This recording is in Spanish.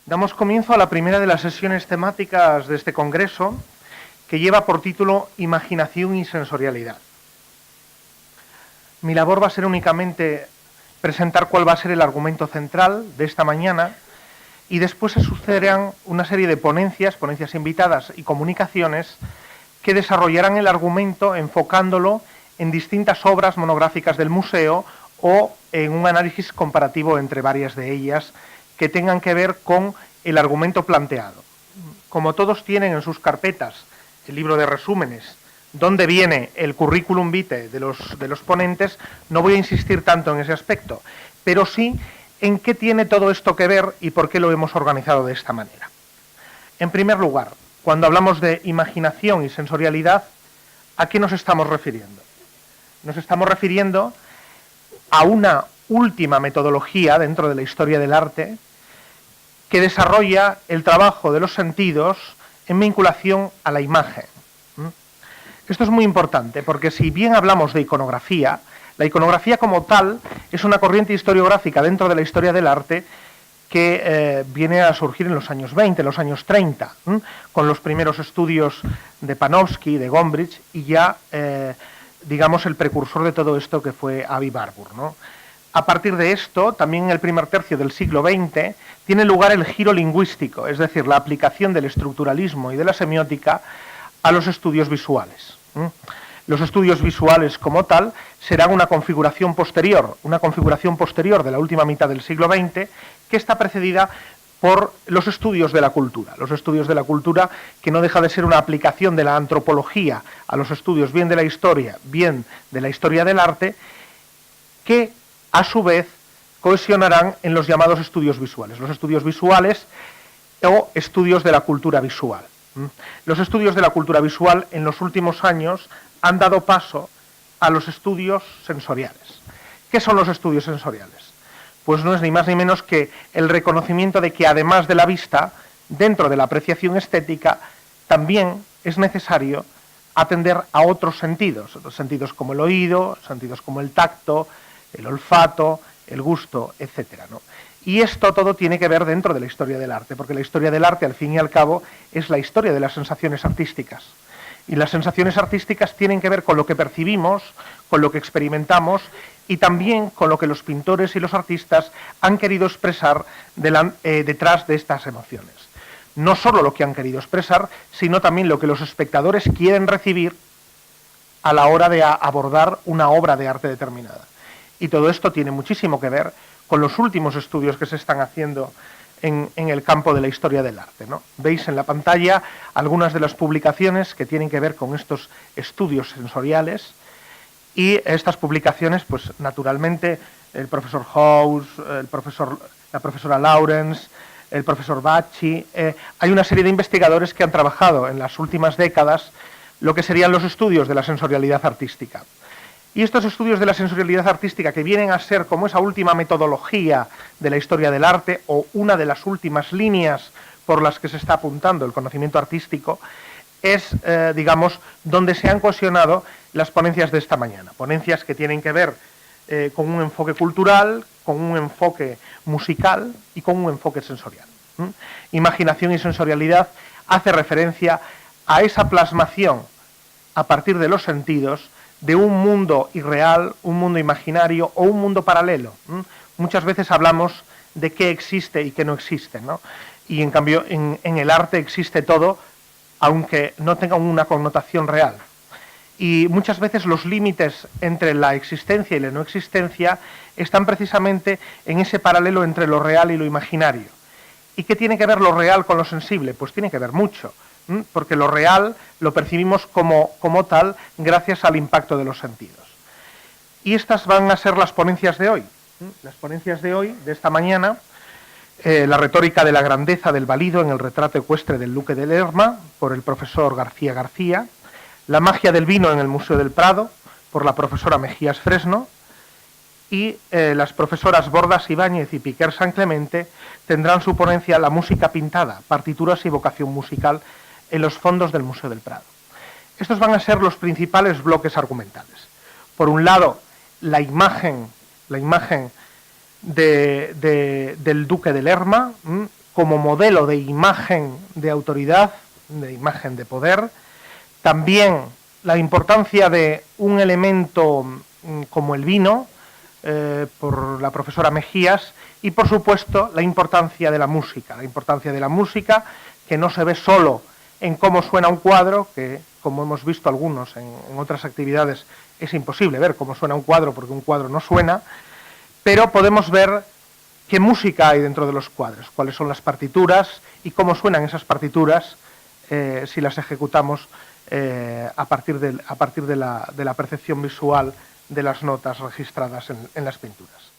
Damos comienzo a la primera de las sesiones temáticas de este congreso, que lleva por título Imaginación y Sensorialidad. Mi labor va a ser únicamente presentar cuál va a ser el argumento central de esta mañana, y después se sucederán una serie de ponencias invitadas y comunicaciones que desarrollarán el argumento enfocándolo en distintas obras monográficas del museo o en un análisis comparativo entre varias de ellas que tengan que ver con el argumento planteado. Como todos tienen en sus carpetas el libro de resúmenes, donde viene el currículum vitae de los ponentes, no voy a insistir tanto en ese aspecto, pero sí en qué tiene todo esto que ver y por qué lo hemos organizado de esta manera. En primer lugar, cuando hablamos de imaginación y sensorialidad, ¿a qué nos estamos refiriendo? Nos estamos refiriendo a una última metodología dentro de la historia del arte que desarrolla el trabajo de los sentidos en vinculación a la imagen. Esto es muy importante porque si bien hablamos de iconografía, la iconografía como tal es una corriente historiográfica dentro de la historia del arte que viene a surgir en los años 20, en los años 30, con los primeros estudios de Panofsky, de Gombrich, y ya, digamos, el precursor de todo esto que fue Avi Warburg, ¿no? A partir de esto, también en el primer tercio del siglo XX, tiene lugar el giro lingüístico, es decir, la aplicación del estructuralismo y de la semiótica a los estudios visuales. Los estudios visuales como tal serán una configuración posterior de la última mitad del siglo XX, que está precedida por los estudios de la cultura que no deja de ser una aplicación de la antropología a los estudios bien de la historia del arte, que a su vez cohesionarán en los llamados estudios visuales o estudios de la cultura visual. Los estudios de la cultura visual en los últimos años han dado paso a los estudios sensoriales. ¿Qué son los estudios sensoriales? Pues no es ni más ni menos que el reconocimiento de que además de la vista, dentro de la apreciación estética, también es necesario atender a otros sentidos como el oído, sentidos como el tacto, el olfato, el gusto, etcétera, ¿no? Y esto todo tiene que ver dentro de la historia del arte, porque la historia del arte, al fin y al cabo, es la historia de las sensaciones artísticas. Y las sensaciones artísticas tienen que ver con lo que percibimos, con lo que experimentamos y también con lo que los pintores y los artistas han querido expresar detrás de estas emociones. No solo lo que han querido expresar, sino también lo que los espectadores quieren recibir a la hora de abordar una obra de arte determinada. Y todo esto tiene muchísimo que ver con los últimos estudios que se están haciendo en el campo de la historia del arte, ¿no? Veis en la pantalla algunas de las publicaciones que tienen que ver con estos estudios sensoriales, y estas publicaciones, pues naturalmente, el profesor House, la profesora Lawrence, el profesor Bacci, hay una serie de investigadores que han trabajado en las últimas décadas lo que serían los estudios de la sensorialidad artística. Y estos estudios de la sensorialidad artística, que vienen a ser como esa última metodología de la historia del arte, o una de las últimas líneas por las que se está apuntando el conocimiento artístico, es, digamos, donde se han cohesionado las ponencias de esta mañana. Ponencias que tienen que ver con un enfoque cultural, con un enfoque musical y con un enfoque sensorial. Imaginación y sensorialidad hace referencia a esa plasmación a partir de los sentidos de un mundo irreal, un mundo imaginario o un mundo paralelo. Muchas veces hablamos de qué existe y qué no existe, ¿no? Y en cambio en el arte existe todo, aunque no tenga una connotación real. Y muchas veces los límites entre la existencia y la no existencia están precisamente en ese paralelo entre lo real y lo imaginario. ¿Y qué tiene que ver lo real con lo sensible? Pues tiene que ver mucho, porque lo real lo percibimos como tal gracias al impacto de los sentidos. Y estas van a ser las ponencias de hoy. Las ponencias de hoy, de esta mañana, la retórica de la grandeza del valido en el retrato ecuestre del Duque de Lerma, por el profesor García García, la magia del vino en el Museo del Prado, por la profesora Mejías Fresno, y las profesoras Bordas Ibáñez y Piquer San Clemente tendrán su ponencia La música pintada, partituras y vocación musical en los fondos del Museo del Prado. Estos van a ser los principales bloques argumentales. Por un lado, la imagen del Duque de Lerma, como modelo de imagen de autoridad, de imagen de poder, también la importancia de un elemento como el vino, por la profesora Mejías, y por supuesto la importancia de la música que no se ve solo en cómo suena un cuadro, que como hemos visto algunos en otras actividades es imposible ver cómo suena un cuadro porque un cuadro no suena, pero podemos ver qué música hay dentro de los cuadros, cuáles son las partituras y cómo suenan esas partituras si las ejecutamos a partir de la percepción visual de las notas registradas en las pinturas.